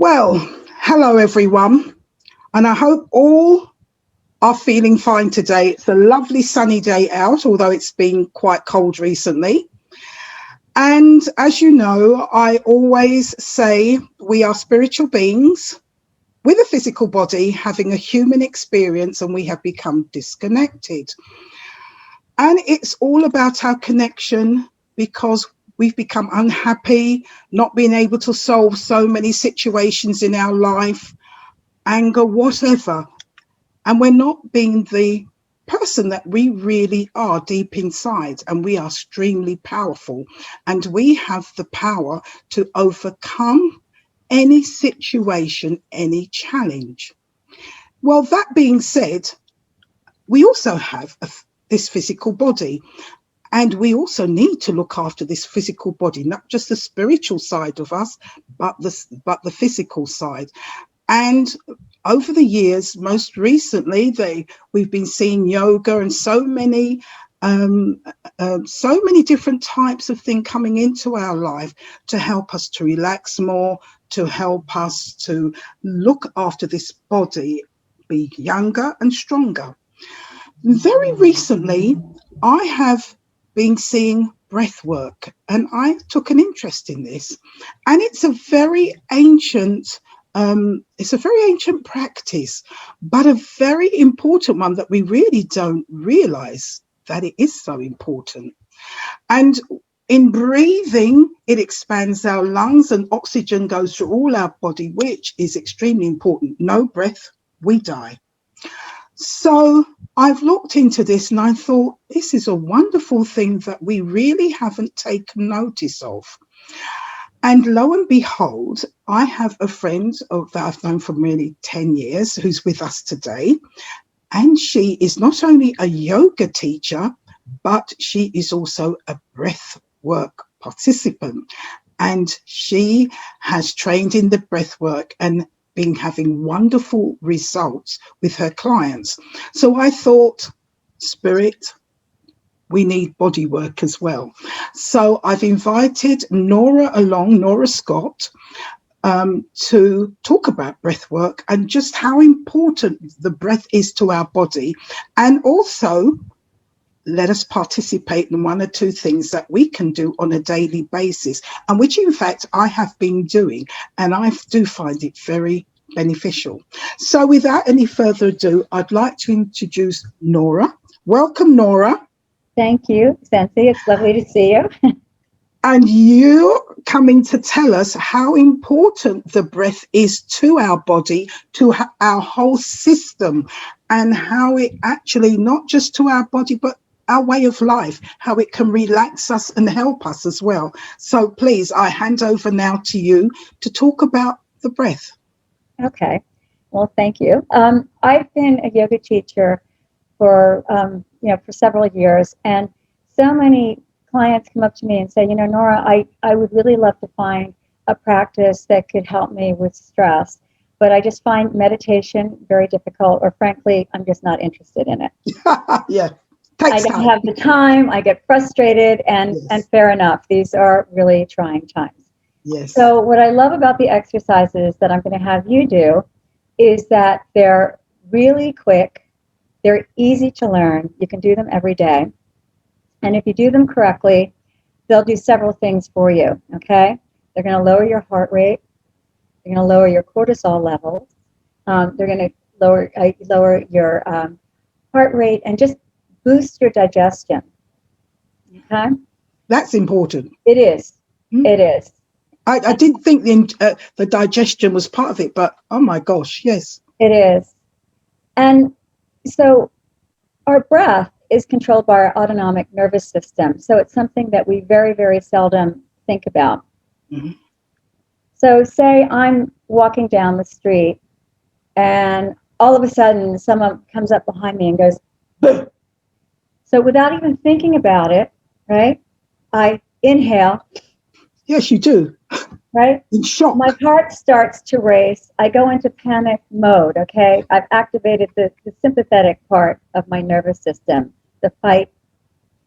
Well, hello everyone, and I hope all are feeling fine today. It's a lovely sunny day out, although it's been quite cold recently. And as you know, I always say we are spiritual beings with a physical body having a human experience, and we have become disconnected. And it's all about our connection because we've become unhappy, not being able to solve so many situations in our life, anger, whatever. And we're not being the person that we really are deep inside. And we are extremely powerful. And we have the power to overcome any situation, any challenge. Well, that being said, we also have this physical body. And we also need to look after this physical body, not just the spiritual side of us, but the physical side. And over the years, most recently, we've been seeing yoga and so many different types of things coming into our life to help us to relax more, to help us to look after this body, be younger and stronger. Very recently, I have been seeing breath work, and I took an interest in this. And it's a very ancient practice, but a very important one that we really don't realize that it is so important. And in breathing, it expands our lungs and oxygen goes through all our body, which is extremely important. No breath, we die. So I've looked into this and I thought this is a wonderful thing that we really haven't taken notice of. And lo and behold, I have a friend that I've known for nearly 10 years who's with us today. And she is not only a yoga teacher, but she is also a breath work participant. And she has trained in the breath work and been having wonderful results with her clients. So I thought, Spirit, we need body work as well. So I've invited Nora Scott, to talk about breath work and just how important the breath is to our body, and also let us participate in one or two things that we can do on a daily basis, and which in fact I have been doing, and I do find it very beneficial. So without any further ado, I'd like to introduce Nora. Welcome, Nora. Thank you, Zenzi. It's lovely to see you. And you coming to tell us how important the breath is to our body, to our whole system, and how it actually, not just to our body, but our way of life, how it can relax us and help us as well. So please, I hand over now to you to talk about the breath. Okay. Well, thank you. I've been a yoga teacher for several years, and so many clients come up to me and say, Nora, I would really love to find a practice that could help me with stress, but I just find meditation very difficult, or frankly, I'm just not interested in it. Yeah. I don't have the time, I get frustrated, and fair enough. These are really trying times. Yes. So what I love about the exercises that I'm going to have you do is that they're really quick, they're easy to learn, you can do them every day. And if you do them correctly, they'll do several things for you, okay? They're going to lower your heart rate. They're going to lower your cortisol levels. They're going to lower your heart rate and just boost your digestion, okay? That's important. It is. Mm-hmm. It is. I didn't think the digestion was part of it, but oh my gosh, yes. It is. And so our breath is controlled by our autonomic nervous system. So it's something that we very, very seldom think about. Mm-hmm. So say I'm walking down the street and all of a sudden someone comes up behind me and goes, "Boo." So without even thinking about it, right, I inhale. Yes, you do. Right? In shock. My heart starts to race. I go into panic mode, okay? I've activated the sympathetic part of my nervous system, the fight,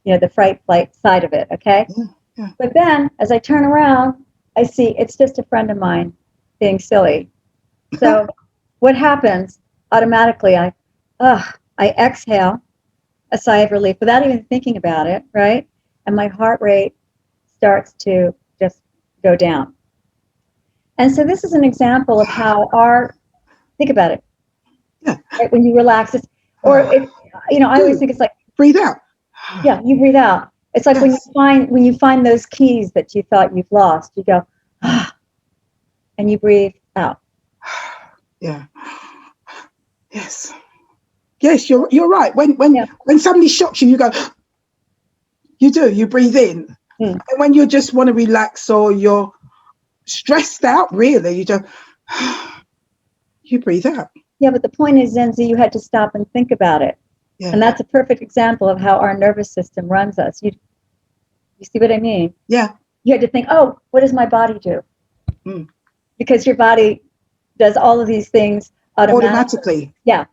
the fright flight side of it, okay? Yeah. But then as I turn around, I see it's just a friend of mine being silly. So what happens automatically? I exhale a sigh of relief without even thinking about it, right? And my heart rate starts to just go down. And so this is an example of how think about it, Yeah. right? When you relax, I always think it's like, Breathe out. yeah, you breathe out. It's like Yes. when you find those keys that you thought you've lost, you go, and you breathe out. Yeah. Yes. Yes, you're right. When somebody shocks you, you go, you breathe in. Mm. And when you just want to relax or you're stressed out, really, you breathe out. Yeah, but the point is, Zenzi, you had to stop and think about it. Yeah. And that's a perfect example of how our nervous system runs us. You see what I mean? Yeah. You had to think, oh, what does my body do? Mm. Because your body does all of these things automatically. Yeah,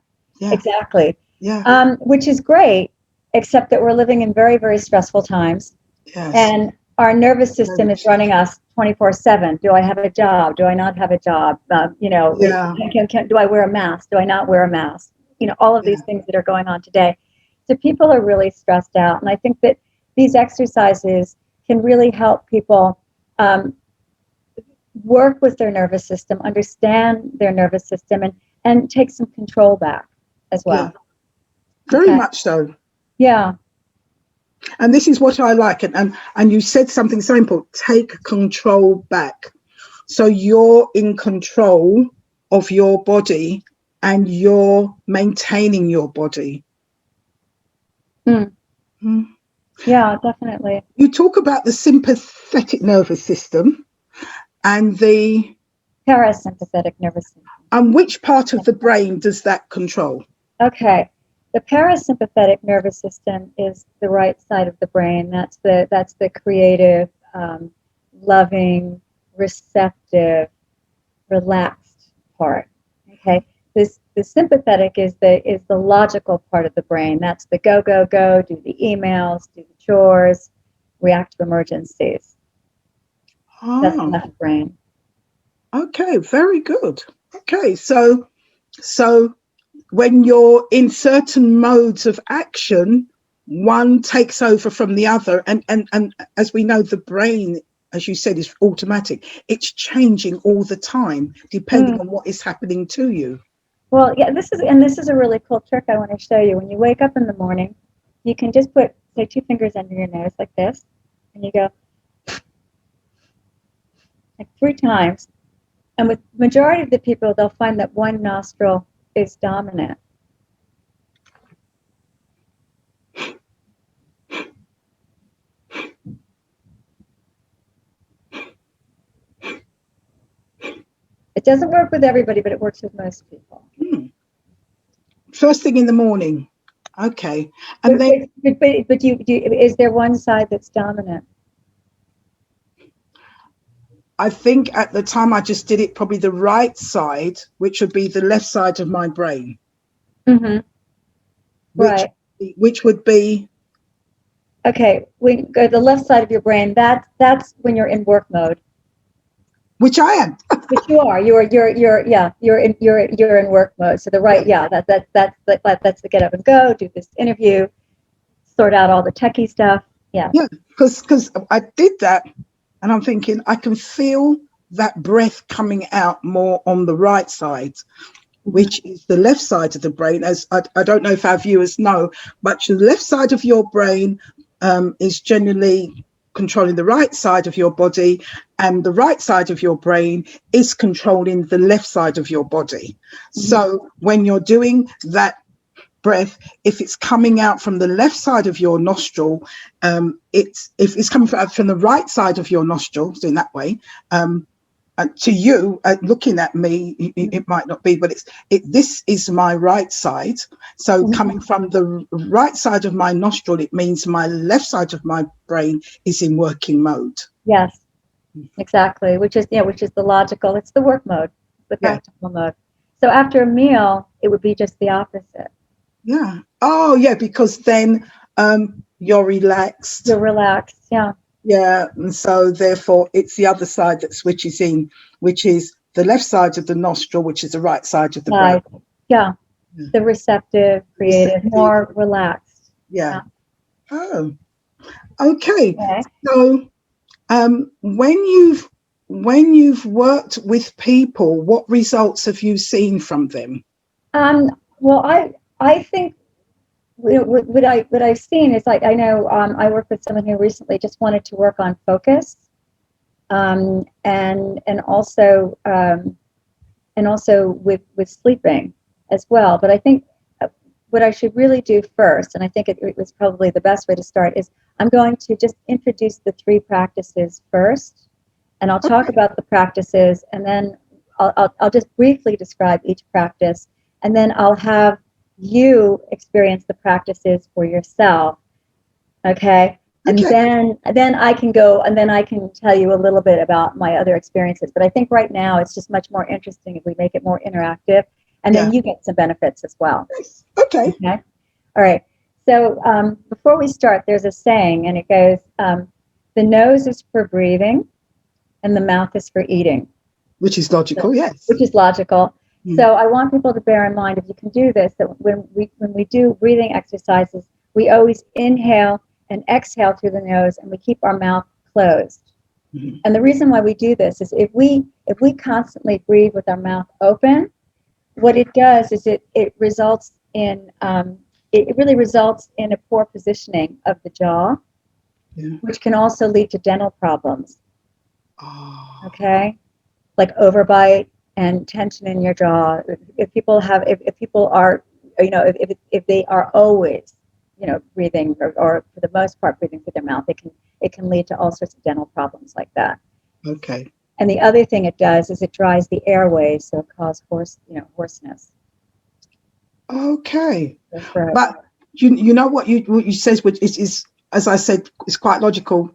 exactly. Yeah. Which is great, except that we're living in very, very stressful times. Yes. And our nervous system is running us 24/7. Do I have a job? Do I not have a job? Yeah. Do I wear a mask? Do I not wear a mask? All of these things that are going on today. So people are really stressed out. And I think that these exercises can really help people work with their nervous system, understand their nervous system, and take some control back as well. Yeah. Very much so. Yeah. And this is what I like. And you said something so important, take control back. So you're in control of your body and you're maintaining your body. Mm. Yeah, definitely. You talk about the sympathetic nervous system and the parasympathetic nervous system. And which part of the brain does that control? Okay. The parasympathetic nervous system is the right side of the brain. That's the creative, loving, receptive, relaxed part. Okay. The sympathetic is the logical part of the brain. That's the go, go, go, do the emails, do the chores, react to emergencies. That's the left brain. Okay, very good. Okay, so when you're in certain modes of action, one takes over from the other, and as we know, the brain, as you said, is automatic. It's changing all the time depending on what is happening to you. Well, yeah, this is a really cool trick I want to show you. When you wake up in the morning, you can just put, say, 2 fingers under your nose like this, and you go like 3 times. And with majority of the people, they'll find that one nostril is dominant. It doesn't work with everybody, but it works with most people. First thing in the morning. Okay. And but is there one side that's dominant? I think at the time I just did it, probably the right side, which would be the left side of my brain. Mm-hmm. Right. Which would be. Okay, when you go to the left side of your brain, that's when you're in work mode. Which I am. Which you are. You're in work mode. So the right, that's the get up and go, do this interview, sort out all the techie stuff. Yeah. Yeah, because I did that. And I'm thinking, I can feel that breath coming out more on the right side, which is the left side of the brain. As I don't know if our viewers know, but the left side of your brain is generally controlling the right side of your body, and the right side of your brain is controlling the left side of your body. So when you're doing that breath, if it's coming out from the left side of your nostril, if it's coming from the right side of your nostril, so in that way, to you, looking at me, it might not be, but this is my right side. So coming from the right side of my nostril, it means my left side of my brain is in working mode. Yes, exactly. Which is the logical. It's the work mode, the practical mode. So after a meal, it would be just the opposite. Yeah. Oh, yeah, because then you're relaxed. You're relaxed, yeah. Yeah, and so therefore it's the other side that switches in, which is the left side of the nostril, which is the right side of the brain. Side. Yeah. Yeah. The receptive, creative, more relaxed. Yeah. Oh, okay. Okay. So, when you've worked with people, what results have you seen from them? Well, I think what I've seen is like I know I work with someone who recently just wanted to work on focus, and also with sleeping as well. But I think what I should really do first, and I think it was probably the best way to start, is I'm going to just introduce the 3 practices first, and I'll talk about the practices, and then I'll just briefly describe each practice, and then I'll have you experience the practices for yourself. Okay. And then I can go, and then I can tell you a little bit about my other experiences. But I think right now it's just much more interesting if we make it more interactive, and then you get some benefits as well. Okay. Okay. All right. So before we start, there's a saying, and it goes, the nose is for breathing, and the mouth is for eating. Which is logical, yes. Which is logical. So I want people to bear in mind, if you can do this, that when we do breathing exercises, we always inhale and exhale through the nose, and we keep our mouth closed. And the reason why we do this is if we constantly breathe with our mouth open, what it does is it results in it really results in a poor positioning of the jaw, which can also lead to dental problems. Okay, like overbite and tension in your jaw. If people are, if they are always, breathing or for the most part breathing through their mouth, it can lead to all sorts of dental problems like that. Okay. And the other thing it does is it dries the airways, so it causes hoarseness. Okay. But you know what you says, which is, as I said, is quite logical.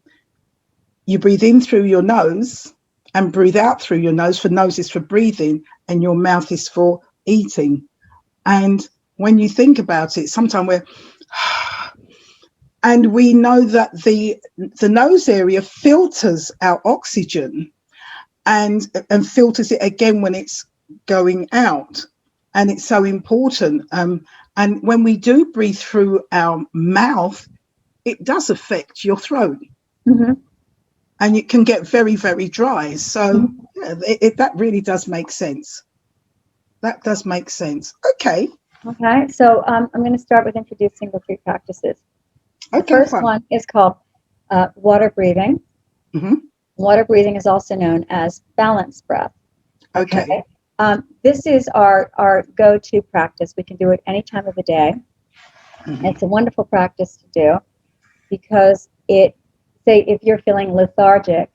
You breathe in through your nose and breathe out through your nose. For nose is for breathing, and your mouth is for eating. And when you think about it, sometimes and we know that the nose area filters our oxygen and filters it again when it's going out. And it's so important. And when we do breathe through our mouth, it does affect your throat. And it can get very, very dry. So that really does make sense. That does make sense. Okay. Okay. So I'm going to start with introducing the 3 practices. The first one is called water breathing. Water breathing is also known as balance breath. Okay. This is our go-to practice. We can do it any time of the day. It's a wonderful practice to do because say if you're feeling lethargic,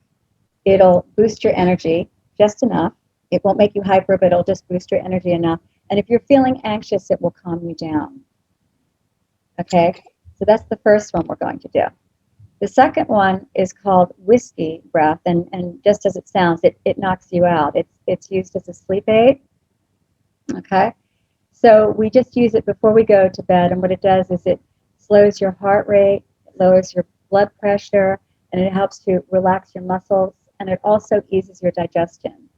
it'll boost your energy just enough. It won't make you hyper, but it'll just boost your energy enough. And if you're feeling anxious, it will calm you down. Okay? So that's the first one we're going to do. The second one is called whiskey breath, and just as it sounds, it knocks you out. It's used as a sleep aid. Okay? So we just use it before we go to bed, and what it does is it slows your heart rate, it lowers your blood pressure, and it helps to relax your muscles, and it also eases your digestion.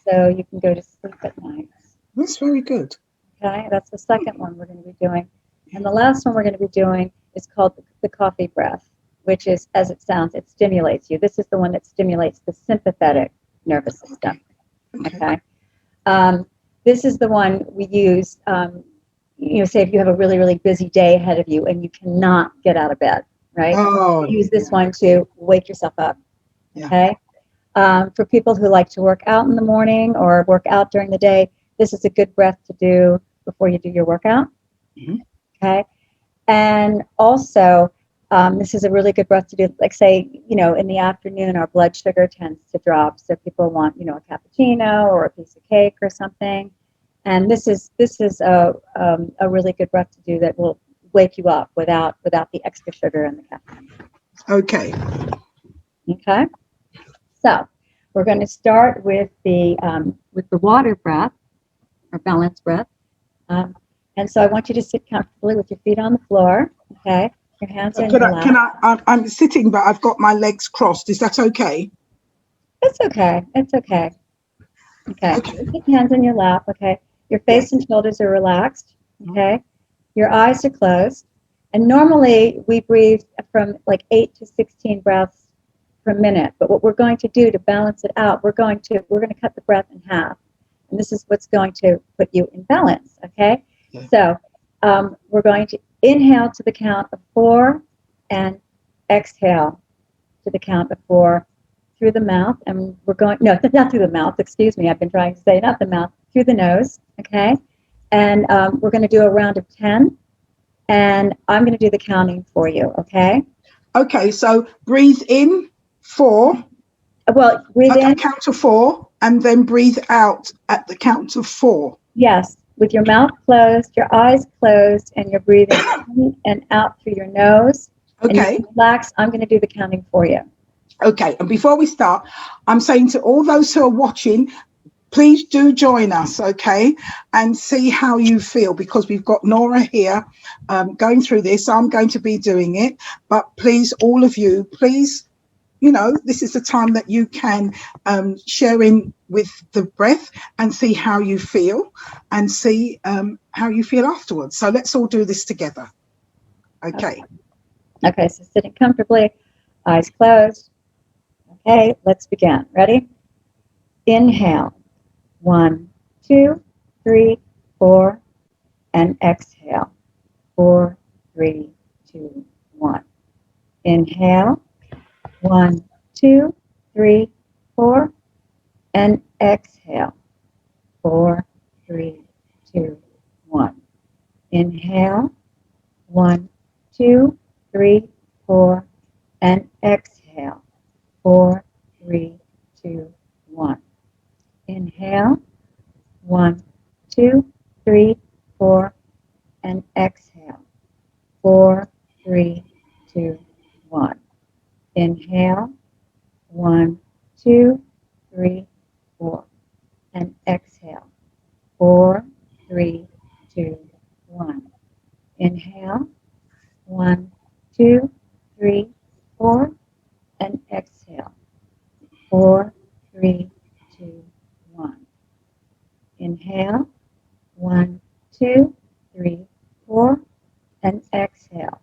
So you can go to sleep at night. That's very good. Okay, that's the second one we're going to be doing. And the last one we're going to be doing is called the coffee breath, which is, as it sounds, it stimulates you. This is the one that stimulates the sympathetic nervous system. Okay. This is the one we use, say if you have a really, really busy day ahead of you and you cannot get out of bed, right? Use this one to wake yourself up. Okay. For people who like to work out in the morning or work out during the day, this is a good breath to do before you do your workout. Okay. And also, this is a really good breath to do, like say, in the afternoon, our blood sugar tends to drop. So people want, a cappuccino or a piece of cake or something. And this is a really good breath to do that will wake you up without the extra sugar and the caffeine. Okay. Okay. So we're going to start with the water breath or balance breath. And so I want you to sit comfortably with your feet on the floor. Okay. Your hands are in your lap. I'm sitting, but I've got my legs crossed. Is that okay? It's okay. It's okay. Okay. Okay. Keep your hands on your lap. Okay. Your face Yes. and shoulders are relaxed. Okay. Your eyes are closed. And normally we breathe from like 8 to 16 breaths per minute. But what we're going to do to balance it out, we're going to cut the breath in half. And this is what's going to put you in balance. Okay. Yeah. So we're going to inhale to the count of 4 and exhale to the count of 4 through the mouth. And we're going, no, not through the mouth, excuse me. I've been trying to say not the mouth, through the nose. Okay. And we're going to do a round of 10. And I'm going to do the counting for you. Okay. Okay. So breathe in 4 Well, breathe at the in. count of 4, and then breathe out at the count of 4. Yes. With your mouth closed, your eyes closed, and you're breathing in and out through your nose. And you Okay. can relax. I'm going to do the counting for you. Okay. And before we start, I'm saying to all those who are watching, please do join us, okay, and see how you feel, because we've got Nora here going through this. I'm going to be doing it, but please, all of you, please, this is the time that you can share in with the breath and see how you feel, and see how you feel afterwards. So let's all do this together. Okay. Okay, so sitting comfortably, eyes closed. Okay, let's begin. Ready? Inhale. 1, 2, 3, 4, and exhale. 4, 3, 2, 1. Inhale. 1, 2, 3, 4, and exhale. 4, 3, 2, 1. Inhale. 1, 2, 3, 4, and exhale. 4, 3, 2, 1. Inhale. 1, 2, 3, 4, and exhale. 4, 3, 2, 1. Inhale. 1, 2, 3, 4, and exhale. 4, 3, 2, 1. Inhale. 1, 2, 3, 4, and exhale. 4, 3, 2, 1. Inhale. 1, 2, 3, 4, and exhale.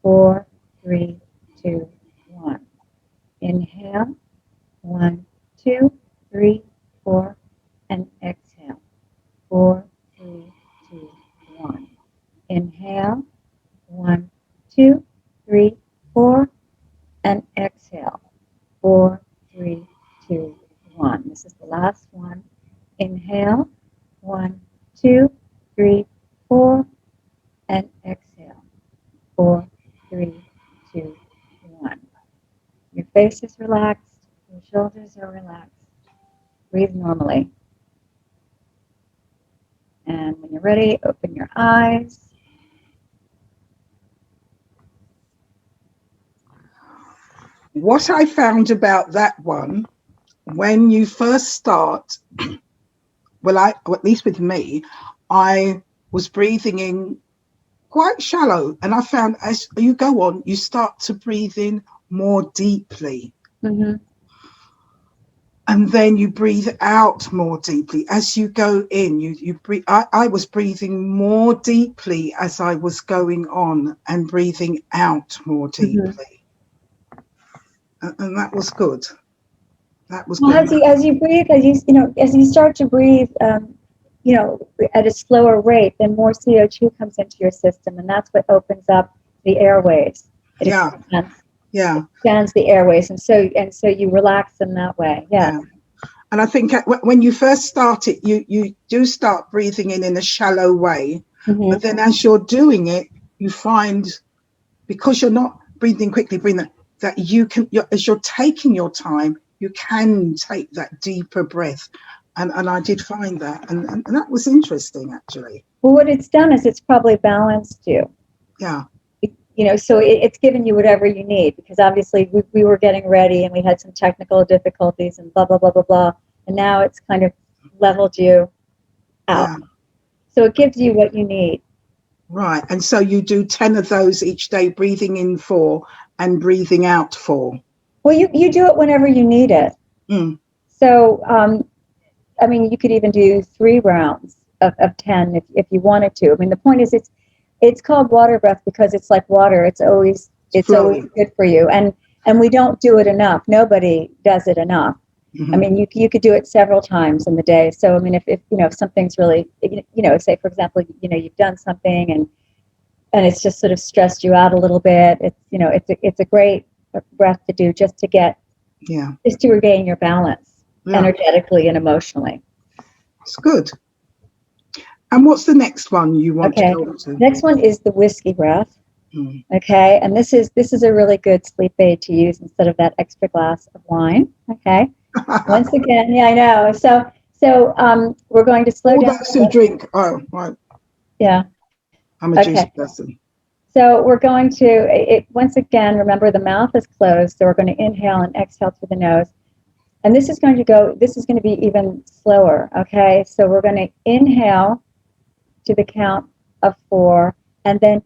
4, 3, 2, 1. Inhale. 1, 2, 3, 4, and exhale. 4, 3, 2, 1. Inhale. 1, 2, 3, 4, and exhale. 4, 3, 2, 1. This is the last one. Inhale. 1, 2, 3, 4, and exhale. 4, 3, 2, 1. Your face is relaxed. Your shoulders are relaxed. Breathe normally. And when you're ready, open your eyes. What I found about that one, when you first start, well, at least with me, I was breathing in quite shallow, and I found as you go on, you start to breathe in more deeply. Mm-hmm. And then you breathe out more deeply as you go in. You breathe. I was breathing more deeply as I was going on, and breathing out more deeply, and that was good. That was Well, good. as you breathe, as you start to breathe, at a slower rate, then more CO2 comes into your system, and that's what opens up the airways. It Yeah, yeah, expands the airways, and so you relax them that way. Yeah. yeah. And I think when you first start it, you do start breathing in a shallow way, but then as you're doing it, you find, because you're not breathing quickly, that you can, as you're taking your time, you can take that deeper breath. And I did find that, and that was interesting, actually. Well, what it's done is it's probably balanced you. Yeah. So it's given you whatever you need, because obviously we were getting ready and we had some technical difficulties and blah, blah, blah, blah, blah. And now it's kind of leveled you out. Yeah. So it gives you what you need. Right. And so you do 10 of those each day, breathing in 4 and breathing out 4. Well, you do it whenever you need it. Mm. So I mean, you could even do 3 rounds of 10 if you wanted to. I mean, the point is it's called water breath because it's like water. It's It's always flowing. good for you. And we don't do it enough. Nobody does it enough. I Hmm. mean, you could do it several times in the day. So, I mean, if you know, if something's really, say, for example, you've done something and it's just sort of stressed you out a little bit. It's a great breath to do Yeah. just to regain your balance Yeah. energetically and emotionally. It's good. And what's the next one you want to Okay. go on to? Next one is the whiskey breath. Mm. Okay. And this is a really good sleep aid to use instead of that extra glass of wine. Okay. Once again, yeah, I know. So we're going to slow All down. those who drink. Oh, right. Yeah. I'm a Okay. juice person. So we're going to once again. Remember, the mouth is closed, so we're going to inhale and exhale through the nose. And this is going to go. This is going to be even slower. Okay. So we're going to inhale to the count of 4, and then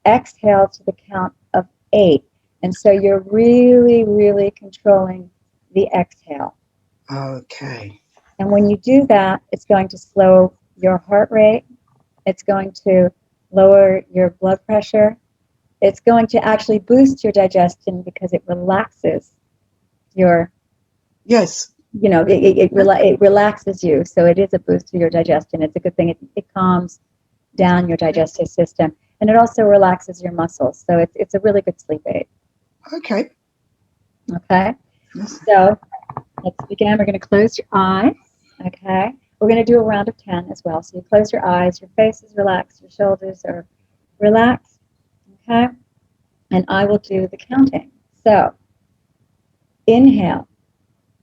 exhale to the count of 8. And so you're really, really controlling the exhale. Okay. And when you do that, it's going to slow your heart rate. It's going to lower your blood pressure. It's going to actually boost your digestion because it relaxes your, Yes. it relaxes you. So it is a boost to your digestion. It's a good thing. It calms down your digestive system. And it also relaxes your muscles. So it's a really good sleep aid. Okay. Okay. Yes. So let's begin. We're going to close your eyes. Okay. We're going to do a round of 10 as well. So you close your eyes, your face is relaxed, your shoulders are relaxed. Okay. And I will do the counting. So inhale,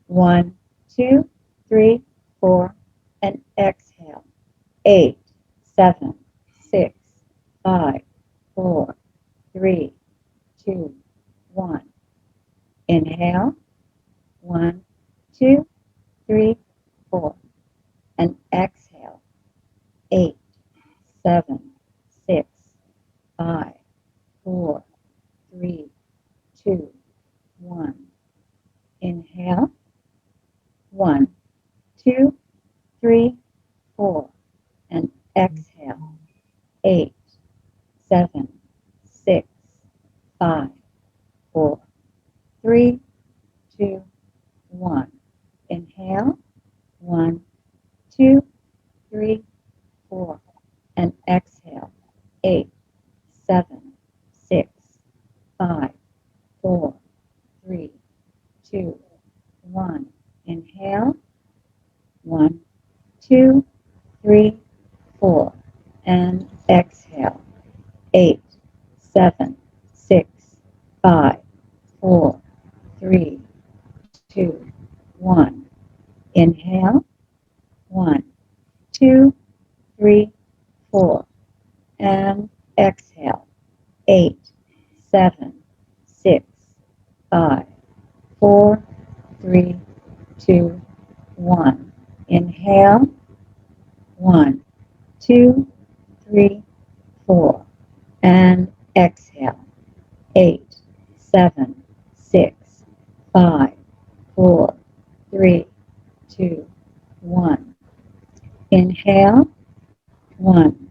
1, 2, 3, 4, and exhale, 8, 7, 6, 5, 4, 3, 2, 1. Inhale, 1, 2, 3, 4, and exhale, 8, 7, 6, 5, 4, 3, 2, 1. Inhale, 1, 2, 3, 4, and exhale, 8, 7, 6, 5, 4, 3, 2, 1. Inhale, 1, 2, 3, 4, and exhale, 8, 7, 6, 5, 4, 3, 2, 1. Inhale, 1, 2, 3, 4, and exhale, 8, 7, 6, 5, 4, 3, 2, 1. Inhale, 1, 2, 3, 4, and exhale, 8, 7, 6, 5, 4, 3, 2, 1. Inhale, 1, 2, 3, 4, and exhale, 8, 7, 6, 5, 4, 3, 2, 1. Inhale, 1,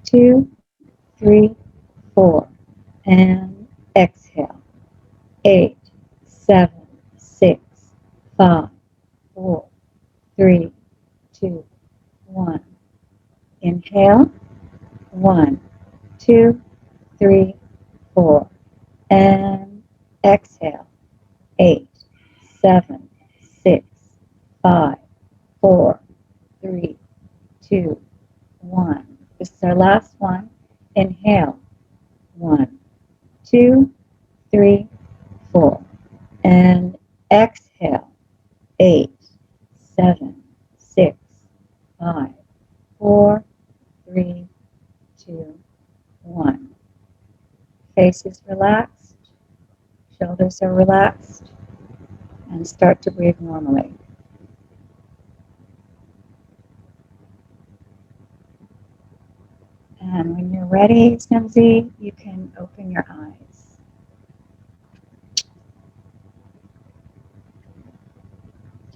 2, 3, 4, and exhale, 8, 7, 6, 5, 4, 3, 2, 1. Inhale, 1, 2, 3, 4, and exhale, 8, 7, 6, 5, 4, 3, 2, 1. This is our last one. Inhale, 1, 2, 3, 4, and exhale, 8, 7, 6, 5, 4, 3, 2, 1. Face is relaxed, shoulders are relaxed, and start to breathe normally. And when you're ready, Zenzi, you can open your eyes.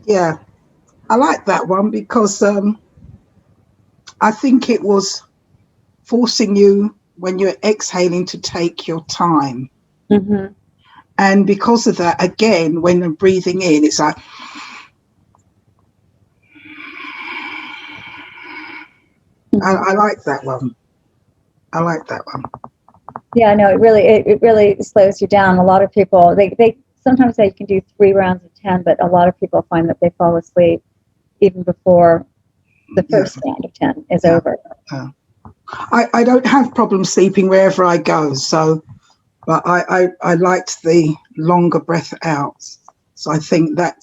Yeah. I like that one because I think it was forcing you when you're exhaling to take your time. Mm-hmm. And because of that, again, when I'm breathing in, it's like, I like that one. I like that one. Yeah, no, it really slows you down. A lot of people they sometimes say you can do 3 rounds of 10, but a lot of people find that they fall asleep even before the Yeah, first round of 10 is yeah, over. yeah. I don't have problems sleeping wherever I go. So, but I liked the longer breath out. So I think that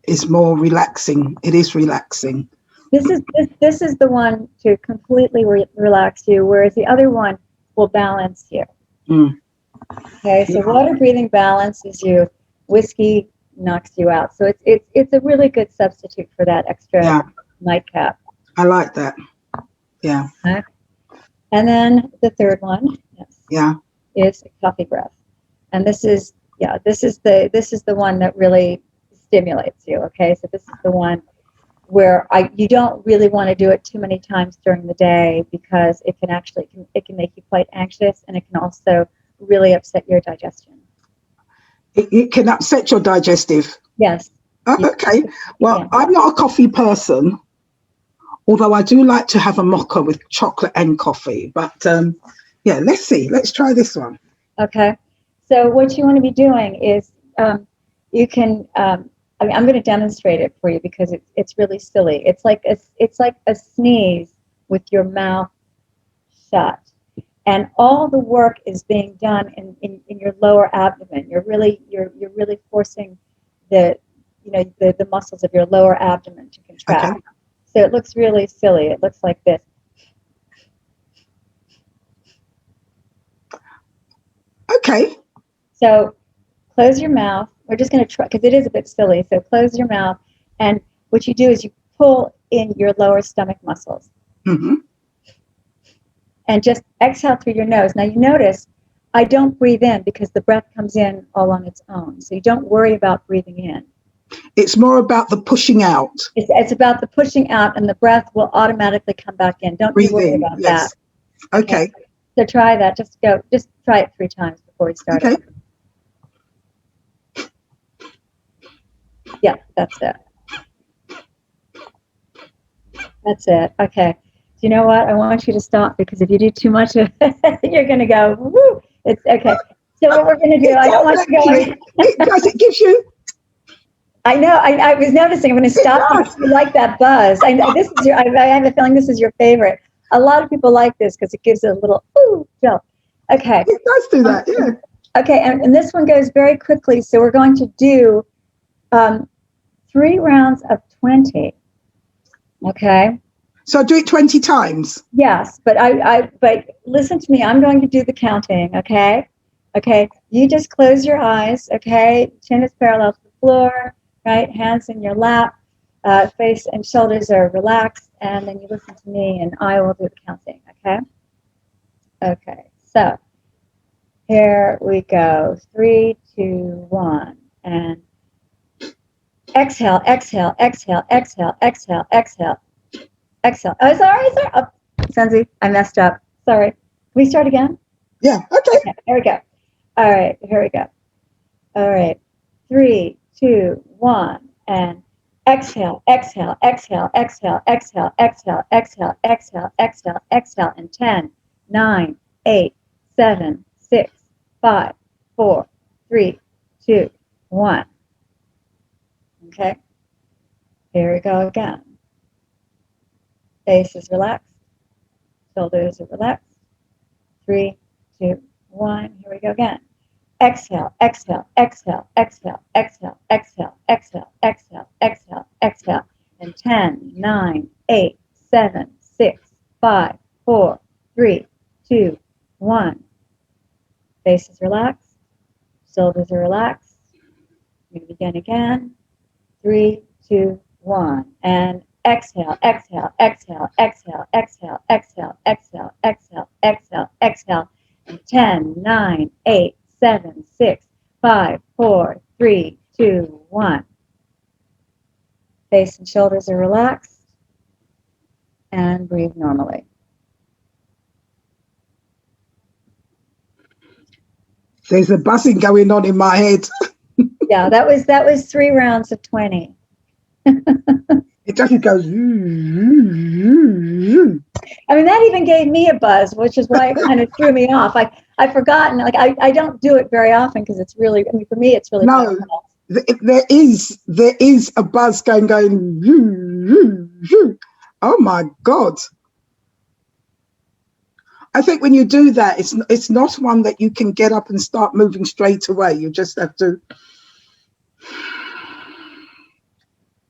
is more relaxing. It is relaxing. This is the one to completely relax you, whereas the other one will balance you. Mm. Okay, so Yeah, water breathing balances you, whiskey knocks you out. So it's a really good substitute for that extra yeah, nightcap. I like that. Yeah, Okay? And then the third one, yes, yeah. is coffee breath. And this is the one that really stimulates you. Okay, so this is the one where you don't really want to do it too many times during the day because it can make you quite anxious, and it can also really upset your digestion. It can upset your digestive. Yes, you, Okay. you Well, can. I'm not a coffee person, although I do like to have a mocha with chocolate and coffee. But yeah, let's see. Let's try this one. Okay. So what you want to be doing is you can. I mean, I'm going to demonstrate it for you because it's really silly. It's like a sneeze with your mouth shut, and all the work is being done in your lower abdomen. You're really forcing the the muscles of your lower abdomen to Okay. contract. So it looks really silly. It looks like this. Okay. So close your mouth. We're just going to try because it is a bit silly. So close your mouth, and what you do is you pull in your lower stomach muscles Mm-hmm. and just exhale through your nose. Now you notice I don't breathe in because the breath comes in all on its own. So you don't worry about breathing in. It's more about the pushing out. It's about the pushing out, and the breath will automatically come back in. Don't you Breathe worry in. about that. Yes. Okay. Okay. So try that. Just try it 3 times before we start Okay. it. Yeah, that's it. That's it. Okay. Do you know what? I want you to stop because if you do too much of it, you're going to go, woo. It's okay. So what we're going to do, It I don't does want you actually. going. It does. It gives you. I know. I was noticing. I'm going to It stop because does. you like that buzz. I know this is your. I have a feeling this is your favorite. A lot of people like this because it gives a little ooh jump. Okay. It does do that. Yeah. Okay. And this one goes very quickly. So we're going to do um, 3 rounds of 20. Okay. So do it 20 times. Yes, but listen to me. I'm going to do the counting, okay? Okay. You just close your eyes, okay? Chin is parallel to the floor, right? Hands in your lap, face and shoulders are relaxed, and then you listen to me, and I will do the counting, okay? Okay. So here we go. 3, 2, 1, and exhale, exhale, exhale, exhale, exhale, exhale, exhale. Oh, sorry. Oh, Senzi, I messed up. Sorry. Can we start again? Yeah. Okay. Okay, here we go. All right, here we go. All right. 3, 2, 1, and exhale, exhale, exhale, exhale, exhale, exhale, exhale, exhale, exhale, exhale, and 10, 9, 8, 7, 6, 5, 4, 3, 2, 1. Okay, here we go again. Face is relaxed, shoulders are relaxed. 3, 2, 1. Here we go again. Exhale, exhale, exhale, exhale, exhale, exhale, exhale, exhale, exhale, exhale. And 10, 9, 8, 7, 6, 5, 4, 3, 2, 1. Face is relaxed, shoulders are relaxed. We begin again. 3, 2, 1. And exhale, exhale, exhale, exhale, exhale, exhale, exhale, exhale, exhale, exhale. And 10, 9, 8, 7, 6, 5, 4, 3, 2, 1. Face and shoulders are relaxed. And breathe normally. There's a buzzing going on in my head. Yeah, that was 3 rounds of 20. It doesn't go. I mean, that even gave me a buzz, which is why it kind of threw me off. I've forgotten, like I don't do it very often because it's really, I mean, for me, it's really No, powerful. there is a buzz going. Oh my God. I think when you do that, it's not one that you can get up and start moving straight away. You just have to.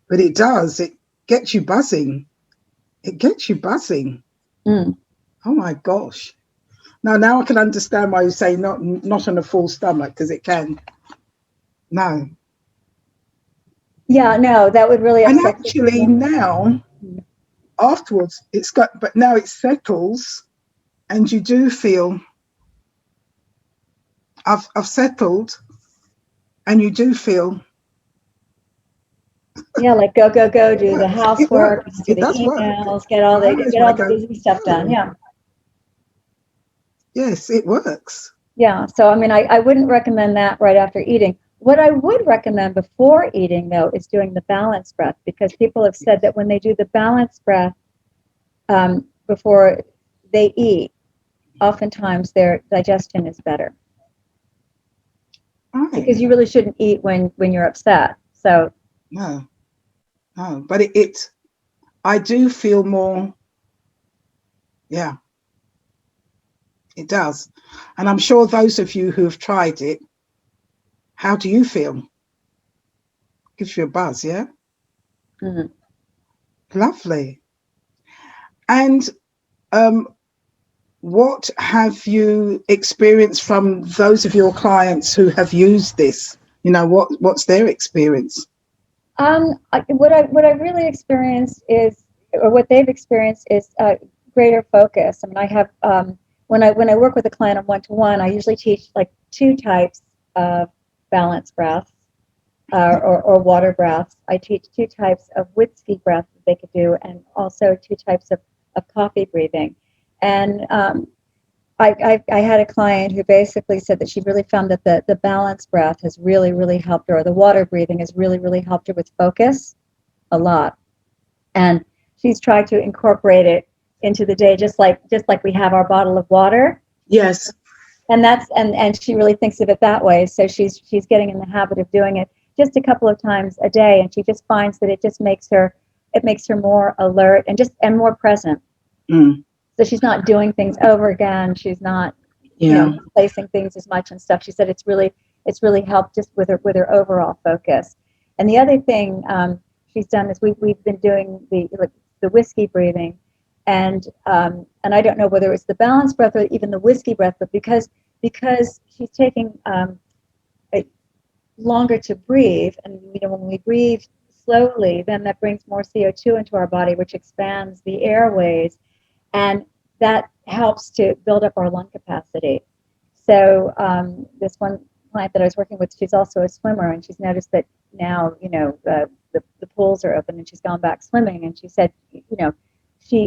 But it does. It gets you buzzing. It gets you buzzing. Mm. Oh my gosh. Now I can understand why you say not on a full stomach, because it can. No. Yeah, no, that would really And upset actually people. now, afterwards, but now it settles, and you do feel, I've settled, and you do feel. Yeah, like go, do the It housework, works. do It the does work. emails, get all My eyes might the go, busy stuff done. Yeah. yes, it works. Yeah. So, I mean, I wouldn't recommend that right after eating. What I would recommend before eating, though, is doing the balance breath, because people have said that when they do the balance breath before they eat, oftentimes their digestion is better. Right. Because you really shouldn't eat when you're upset. So No, but I do feel more. Yeah, it does. And I'm sure those of you who have tried it, how do you feel? Gives you a buzz, yeah? mm. Lovely. And what have you experienced from those of your clients who have used this? You know, what's their experience? What I really experienced is, or what they've experienced is greater focus. I mean, I have when I work with a client on one-to-one, I usually teach like 2 types of balance breaths or water breaths. I teach 2 types of whiskey breath that they could do, and also 2 types of coffee breathing. And I had a client who basically said that she really found that the balance breath has really, really helped her, or the water breathing has really, really helped her with focus a lot. And she's tried to incorporate it into the day, just like we have our bottle of water. Yes. And that's and she really thinks of it that way. So she's getting in the habit of doing it just a couple of times a day, and she just finds that it makes her more alert and more present. Mm. So she's not doing things over again. She's not, replacing things as much and stuff. She said it's really helped just with her overall focus. And the other thing she's done is we've been doing the whiskey breathing, and I don't know whether it's the balance breath or even the whiskey breath, but because she's taking longer to breathe, and when we breathe slowly, then that brings more CO2 into our body, which expands the airways, and that helps to build up our lung capacity. So this one client that I was working with, she's also a swimmer, and she's noticed that now, the pools are open, and she's gone back swimming, and she said,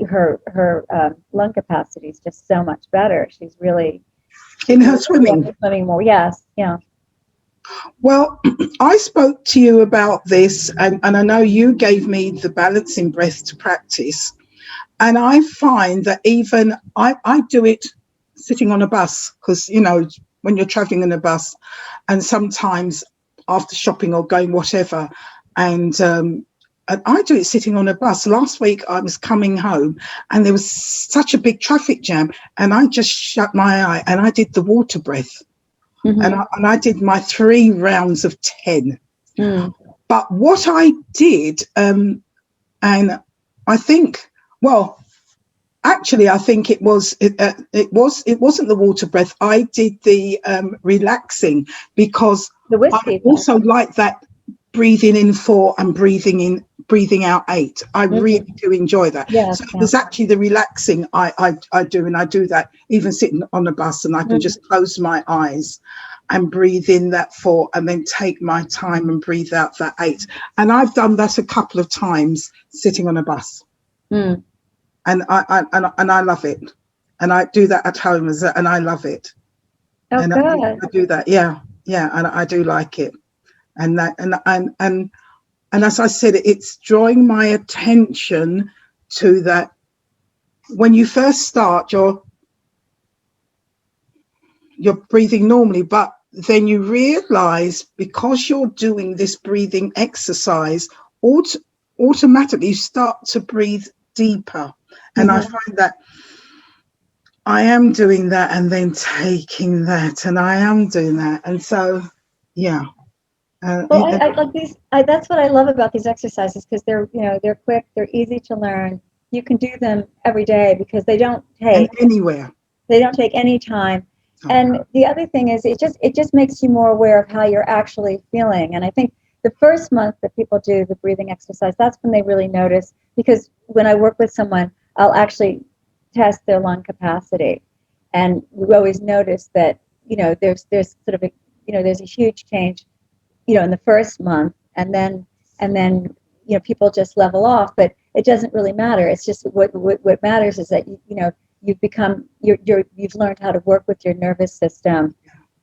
her lung capacity is just so much better. She's really In her swimming more. Yes, yeah. Well, I spoke to you about this, and I know you gave me the balancing breath to practice. And I find that even I do it sitting on a bus, because, when you're traveling in a bus, and sometimes after shopping or going whatever, and I do it sitting on a bus. Last week I was coming home and there was such a big traffic jam, and I just shut my eye and I did the water breath. Mm-hmm. And I did my 3 rounds of 10. Mm. But what I did, and I think, well, actually, I think it wasn't the water breath. I did the relaxing, because I also like that breathing in 4 and breathing out 8. I really do enjoy that. Yes, so there's actually the relaxing I do, and I do that even sitting on a bus, and I can just close my eyes. and breathe in that 4, and then take my time and breathe out that 8. And I've done that a couple of times sitting on a bus. Mm. And I love it. And I do that at home and I love it. Oh, And good. I do that. Yeah. Yeah. And I do like it. And that, and as I said, it's drawing my attention to that. When you first start, you're breathing normally, but then you realize, because you're doing this breathing exercise, automatically you start to breathe deeper. And I find that I am doing that and then taking that, and I am doing that. And so, yeah. Well, I like these. That's what I love about these exercises, because they're, they're quick, they're easy to learn. You can do them every day because they don't And take anywhere. any time. Oh, And the other thing is, it just makes you more aware of how you're actually feeling. And I think the first month that people do the breathing exercise, that's when they really notice. Because when I work with someone, I'll actually test their lung capacity, and we always notice that there's sort of there's a huge change in the first month, and then people just level off, but it doesn't really matter. It's just what matters is that you've learned how to work with your nervous system,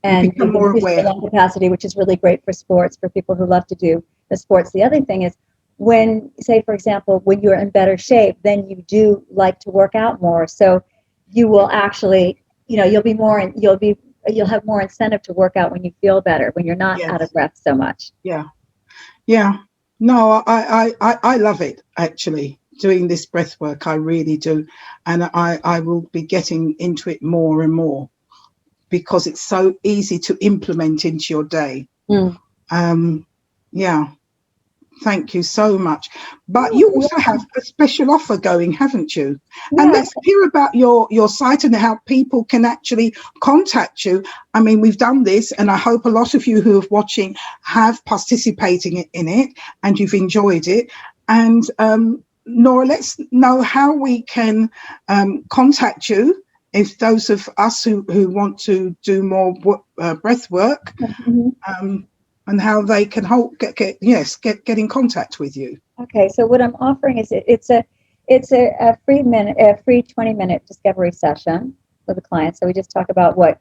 and become you've more increased your aware. lung capacity, which is really great for sports, for people who love to do the sports. The other thing is, when, say, for example, when you're in better shape, then you do like to work out more, so you will actually you'll have more incentive to work out when you feel better, when you're not out of Yes. breath so much. Yeah. Yeah. No, I love it, actually, doing this breath work. I really do. And I will be getting into it more and more, because it's so easy to implement into your day. Mm. Yeah. Thank you so much. But you also have a special offer going, haven't you? And Yes. let's hear about your site and how people can actually contact you. I mean, we've done this, and I hope a lot of you who are watching have participated in it, and you've enjoyed it. And Nora, let's know how we can contact you, if those of us who want to do more breath work. Mm-hmm. And how they can get in contact with you. Okay, so what I'm offering is it's a free 20-minute discovery session with a client. So we just talk about what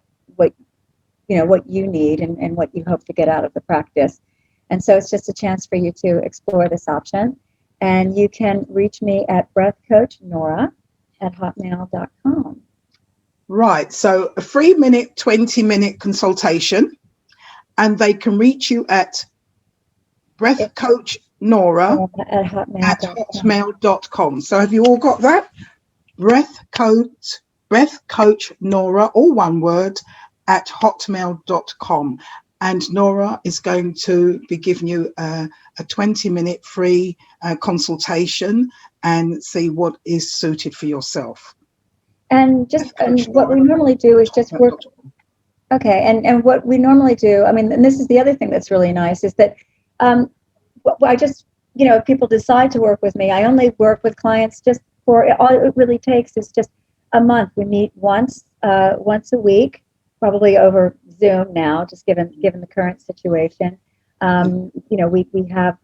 you need, and what you hope to get out of the practice. And so it's just a chance for you to explore this option. And you can reach me at breathcoachnora@hotmail.com. Right. So a 20-minute consultation, and they can reach you at breathcoachnora At at hotmail.com. hotmail.com. So have you all got that? Breath coach Nora, all one word, at hotmail.com. And Nora is going to be giving you a 20-minute free consultation, and see what is suited for yourself. And what we normally do is just work. Okay, and what we normally do, I mean, and this is the other thing that's really nice, is that I just, if people decide to work with me, I only work with clients just for, all it really takes is just a month. We meet once a week, probably over Zoom now, just given the current situation. We have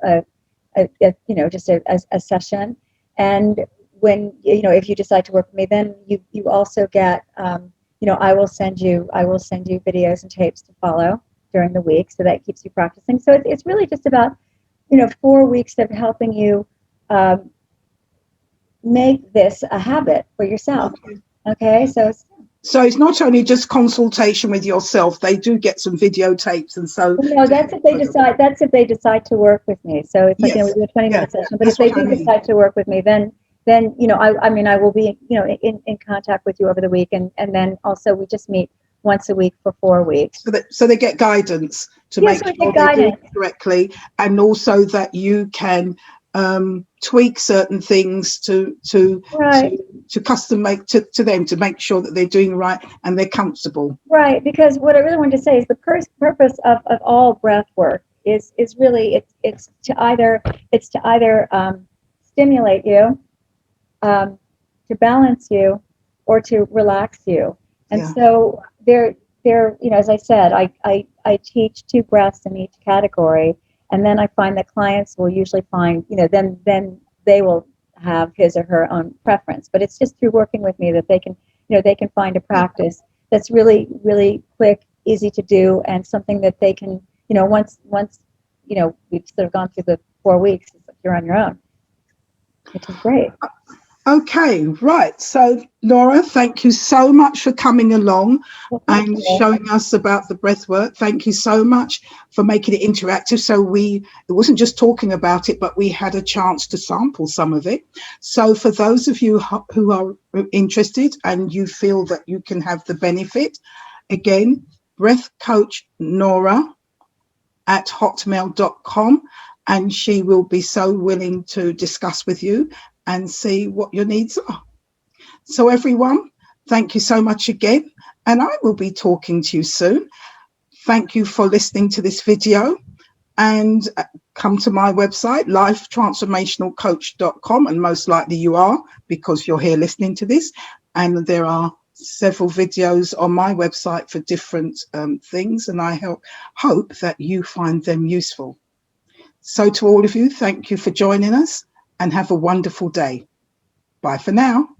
just a session, and when if you decide to work with me, then you also get I will send you videos and tapes to follow during the week, so that keeps you practicing. So it's really just about 4 weeks of helping you make this a habit for yourself. Okay, so it's not only just consultation with yourself; they do get some videotapes, and so. No, that's if they decide. That's if they decide to work with me. So it's like, we do a 20-minute session. But if they do decide to work with me, then I will be in contact with you over the week, and then also we just meet once a week for 4 weeks. So they get guidance to make sure they do it correctly, and also that you can tweak certain things to custom make to them, to make sure that they're doing right and they're comfortable. Right, because what I really wanted to say is the purpose of all breath work is really it's to either stimulate you, to balance you, or to relax you. And so they're, as I said, I teach 2 breaths in each category, and then I find that clients will usually find, then they will have his or her own preference. But it's just through working with me that they can find a practice that's really, really quick, easy to do, and something that they can, once we've sort of gone through the 4 weeks, it's like you're on your own, which is great. Okay, right. So, Nora, thank you so much for coming along Well, thank and you. showing us about the breath work. Thank you so much for making it interactive. So it wasn't just talking about it, but we had a chance to sample some of it. So for those of you who are interested and you feel that you can have the benefit, again, breath coach Nora at hotmail.com, and she will be so willing to discuss with you and see what your needs are. So everyone, thank you so much again, and I will be talking to you soon. Thank you for listening to this video, and come to my website, lifetransformationalcoach.com, and most likely you are, because you're here listening to this, and there are several videos on my website for different things, and I hope that you find them useful. So to all of you, thank you for joining us, and have a wonderful day. Bye for now.